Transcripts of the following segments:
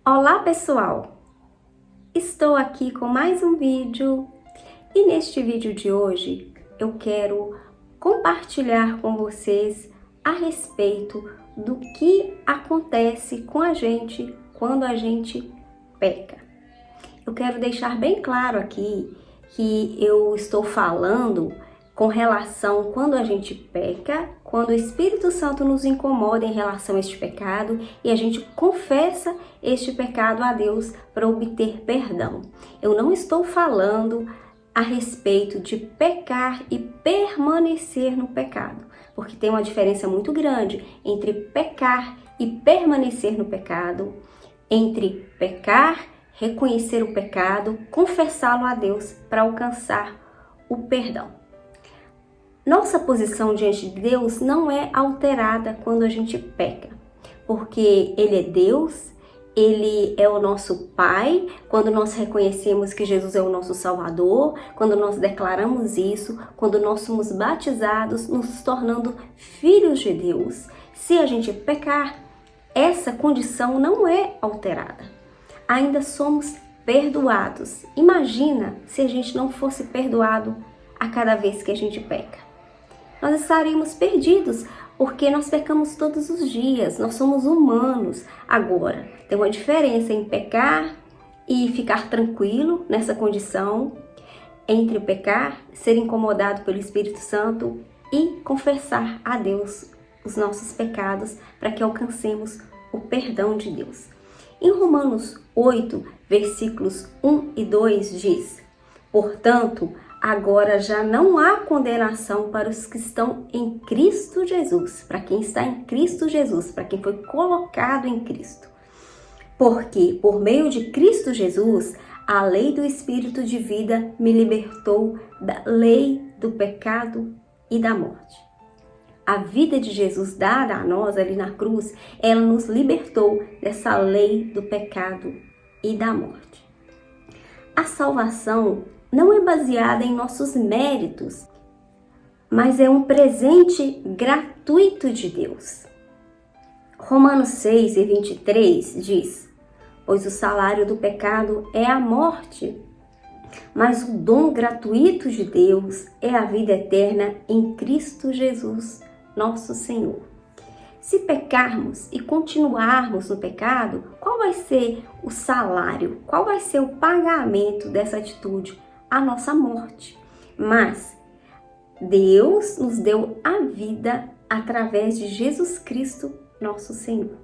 Olá pessoal, estou aqui com mais um vídeo e neste vídeo de hoje eu quero compartilhar com vocês a respeito do que acontece com a gente quando a gente peca. Eu quero deixar bem claro aqui que eu estou falando com relação quando a gente peca, quando o Espírito Santo nos incomoda em relação a este pecado e a gente confessa este pecado a Deus para obter perdão. Eu não estou falando a respeito de pecar e permanecer no pecado, porque tem uma diferença muito grande entre pecar e permanecer no pecado, entre pecar, reconhecer o pecado, confessá-lo a Deus para alcançar o perdão. Nossa posição diante de Deus não é alterada quando a gente peca, porque Ele é Deus, Ele é o nosso Pai. Quando nós reconhecemos que Jesus é o nosso Salvador, quando nós declaramos isso, quando nós somos batizados, nos tornando filhos de Deus, se a gente pecar, essa condição não é alterada. Ainda somos perdoados. Imagina se a gente não fosse perdoado a cada vez que a gente peca. Nós estaríamos perdidos, porque nós pecamos todos os dias, nós somos humanos. Agora, tem uma diferença em pecar e ficar tranquilo nessa condição, entre pecar, ser incomodado pelo Espírito Santo e confessar a Deus os nossos pecados para que alcancemos o perdão de Deus. Em Romanos 8, versículos 1 e 2 diz: portanto, agora já não há condenação para os que estão em Cristo Jesus, para quem está em Cristo Jesus, para quem foi colocado em Cristo. Porque, por meio de Cristo Jesus, a lei do Espírito de vida me libertou da lei do pecado e da morte. A vida de Jesus dada a nós ali na cruz, ela nos libertou dessa lei do pecado e da morte. A salvação não é baseada em nossos méritos, mas é um presente gratuito de Deus. Romanos 6 e 23 diz: pois o salário do pecado é a morte, mas o dom gratuito de Deus é a vida eterna em Cristo Jesus, nosso Senhor. Se pecarmos e continuarmos no pecado, qual vai ser o salário? Qual vai ser o pagamento dessa atitude? A nossa morte. Mas Deus nos deu a vida através de Jesus Cristo, nosso Senhor.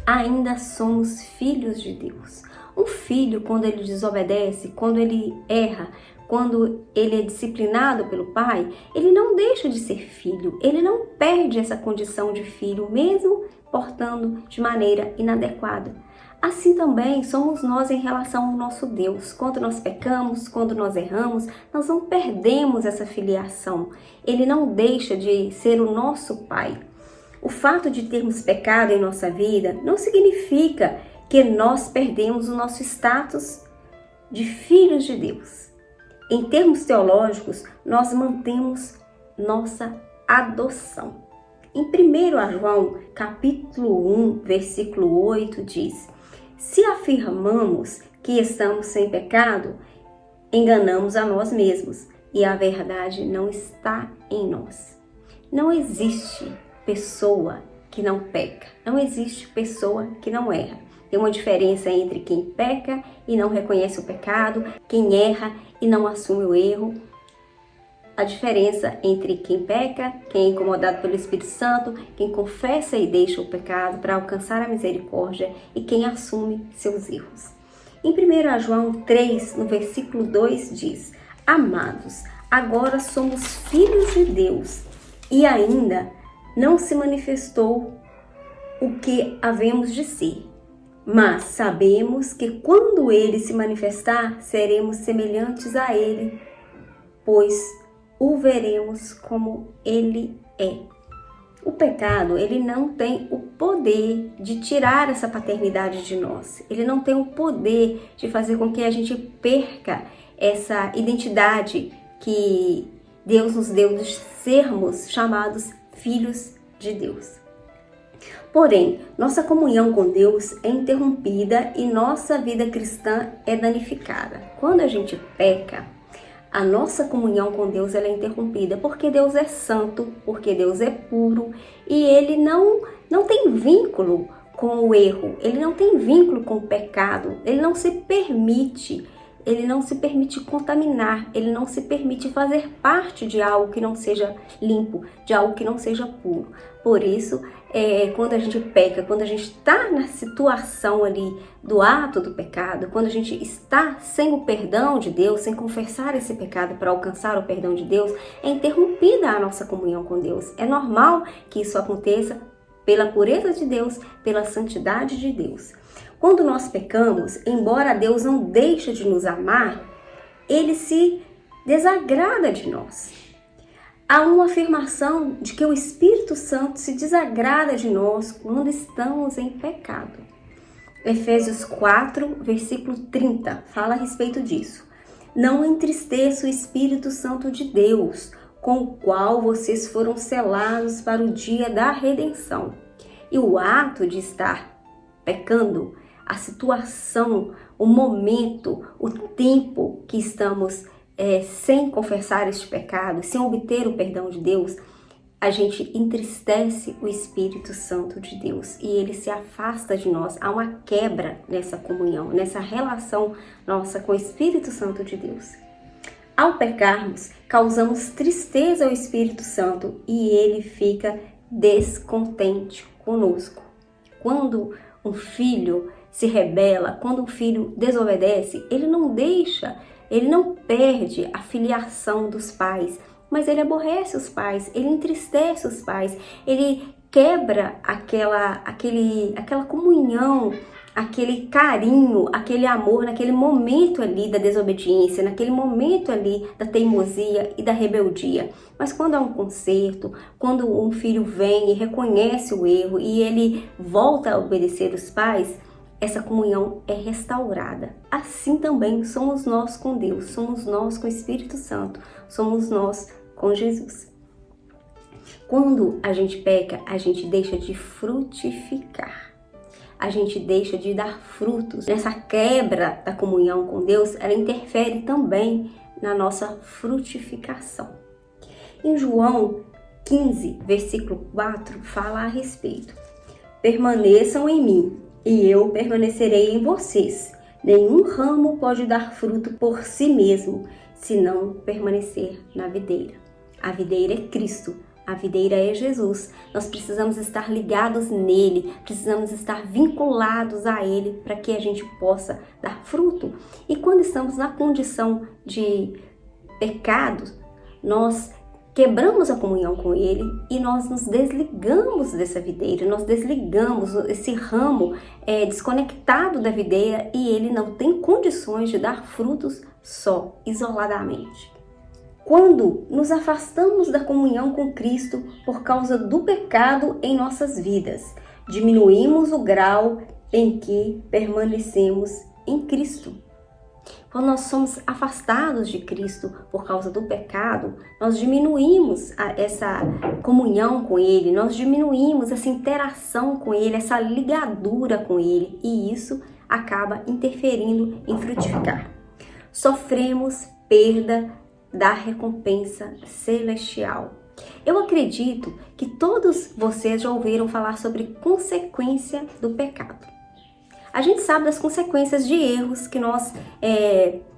Ainda somos filhos de Deus. Um filho, quando ele desobedece, quando ele erra, quando ele é disciplinado pelo pai, ele não deixa de ser filho, ele não perde essa condição de filho, mesmo portando de maneira inadequada. Assim também somos nós em relação ao nosso Deus. Quando nós pecamos, quando nós erramos, nós não perdemos essa filiação. Ele não deixa de ser o nosso Pai. O fato de termos pecado em nossa vida não significa que nós perdemos o nosso status de filhos de Deus. Em termos teológicos, nós mantemos nossa adoção. Em 1 João, capítulo 1, versículo 8, diz: se afirmamos que estamos sem pecado, enganamos a nós mesmos e a verdade não está em nós. Não existe pessoa que não peca, não existe pessoa que não erra. Tem uma diferença entre quem peca e não reconhece o pecado, quem erra e não assume o erro. A diferença entre quem peca, quem é incomodado pelo Espírito Santo, quem confessa e deixa o pecado para alcançar a misericórdia e quem assume seus erros. Em 1 João 3, no versículo 2 diz: amados, agora somos filhos de Deus e ainda não se manifestou o que havemos de ser. Mas sabemos que quando Ele se manifestar, seremos semelhantes a Ele, pois o veremos como Ele é. O pecado, ele não tem o poder de tirar essa paternidade de nós. Ele não tem o poder de fazer com que a gente perca essa identidade que Deus nos deu de sermos chamados filhos de Deus. Porém, nossa comunhão com Deus é interrompida e nossa vida cristã é danificada. Quando a gente peca, a nossa comunhão com Deus ela é interrompida, porque Deus é santo, porque Deus é puro e Ele não tem vínculo com o erro, Ele não tem vínculo com o pecado, Ele não se permite contaminar, Ele não se permite fazer parte de algo que não seja limpo, de algo que não seja puro. Por isso, quando a gente peca, quando a gente está na situação ali do ato do pecado, quando a gente está sem o perdão de Deus, sem confessar esse pecado para alcançar o perdão de Deus, é interrompida a nossa comunhão com Deus. É normal que isso aconteça pela pureza de Deus, pela santidade de Deus. Quando nós pecamos, embora Deus não deixe de nos amar, Ele se desagrada de nós. Há uma afirmação de que o Espírito Santo se desagrada de nós quando estamos em pecado. Efésios 4, versículo 30, fala a respeito disso. Não entristeça o Espírito Santo de Deus, com o qual vocês foram selados para o dia da redenção. E o ato de estar pecando, a situação, o momento, o tempo que estamos sem confessar este pecado, sem obter o perdão de Deus, a gente entristece o Espírito Santo de Deus e ele se afasta de nós. Há uma quebra nessa comunhão, nessa relação nossa com o Espírito Santo de Deus. Ao pecarmos, causamos tristeza ao Espírito Santo e ele fica descontente conosco. Quando um filho se rebela, quando um filho desobedece, ele não perde a filiação dos pais, mas ele aborrece os pais, ele entristece os pais, ele quebra aquela comunhão, aquele carinho, aquele amor naquele momento ali da desobediência, naquele momento ali da teimosia e da rebeldia. Mas quando há um conserto, quando um filho vem e reconhece o erro e ele volta a obedecer os pais, essa comunhão é restaurada. Assim também somos nós com Deus, somos nós com o Espírito Santo, somos nós com Jesus. Quando a gente peca, a gente deixa de frutificar. A gente deixa de dar frutos. Nessa quebra da comunhão com Deus, ela interfere também na nossa frutificação. Em João 15, versículo 4, fala a respeito. Permaneçam em mim, e eu permanecerei em vocês. Nenhum ramo pode dar fruto por si mesmo, se não permanecer na videira. A videira é Cristo. A videira é Jesus. Nós precisamos estar ligados nele, precisamos estar vinculados a ele para que a gente possa dar fruto. E quando estamos na condição de pecado, nós quebramos a comunhão com ele e nós nos desligamos dessa videira, nós desligamos esse ramo desconectado da videira e ele não tem condições de dar frutos só, isoladamente. Quando nos afastamos da comunhão com Cristo por causa do pecado em nossas vidas, diminuímos o grau em que permanecemos em Cristo. Quando nós somos afastados de Cristo por causa do pecado, nós diminuímos essa comunhão com Ele, nós diminuímos essa interação com Ele, essa ligadura com Ele, e isso acaba interferindo em frutificar. Sofremos perda da recompensa celestial. Eu acredito que todos vocês já ouviram falar sobre consequência do pecado. A gente sabe das consequências de erros que nós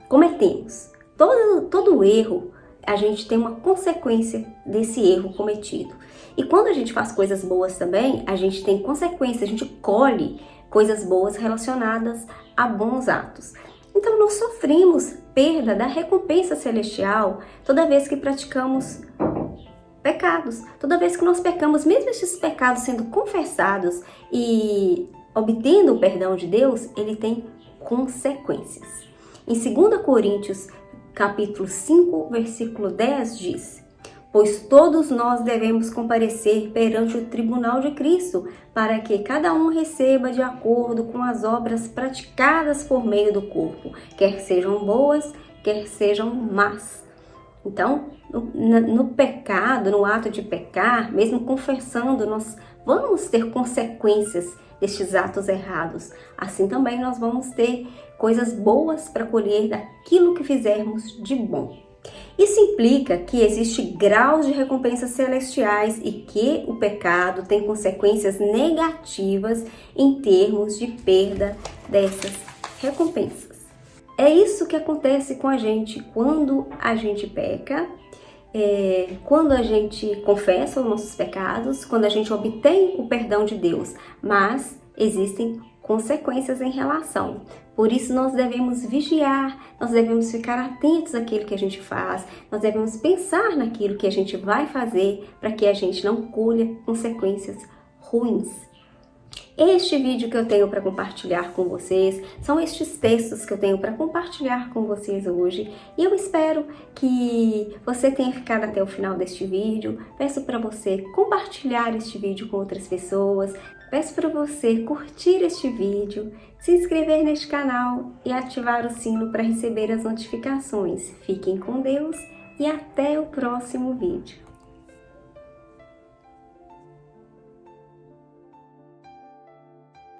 cometemos. Todo erro, a gente tem uma consequência desse erro cometido. E quando a gente faz coisas boas também, a gente tem consequências, a gente colhe coisas boas relacionadas a bons atos. Então nós sofremos perda da recompensa celestial toda vez que praticamos pecados. Toda vez que nós pecamos, mesmo esses pecados sendo confessados e obtendo o perdão de Deus, ele tem consequências. Em 2 Coríntios, capítulo 5, versículo 10 diz: pois todos nós devemos comparecer perante o tribunal de Cristo, para que cada um receba de acordo com as obras praticadas por meio do corpo, quer sejam boas, quer sejam más. Então, no pecado, no ato de pecar, mesmo confessando, nós vamos ter consequências destes atos errados. Assim também nós vamos ter coisas boas para colher daquilo que fizermos de bom. Isso implica que existem graus de recompensas celestiais e que o pecado tem consequências negativas em termos de perda dessas recompensas. É isso que acontece com a gente quando a gente peca, quando a gente confessa os nossos pecados, quando a gente obtém o perdão de Deus, mas existem consequências em relação. Por isso nós devemos vigiar, nós devemos ficar atentos àquilo que a gente faz, nós devemos pensar naquilo que a gente vai fazer para que a gente não colha consequências ruins. Este vídeo que eu tenho para compartilhar com vocês, são estes textos que eu tenho para compartilhar com vocês hoje, e eu espero que você tenha ficado até o final deste vídeo. Peço para você compartilhar este vídeo com outras pessoas, peço para você curtir este vídeo, se inscrever neste canal e ativar o sino para receber as notificações. Fiquem com Deus e até o próximo vídeo.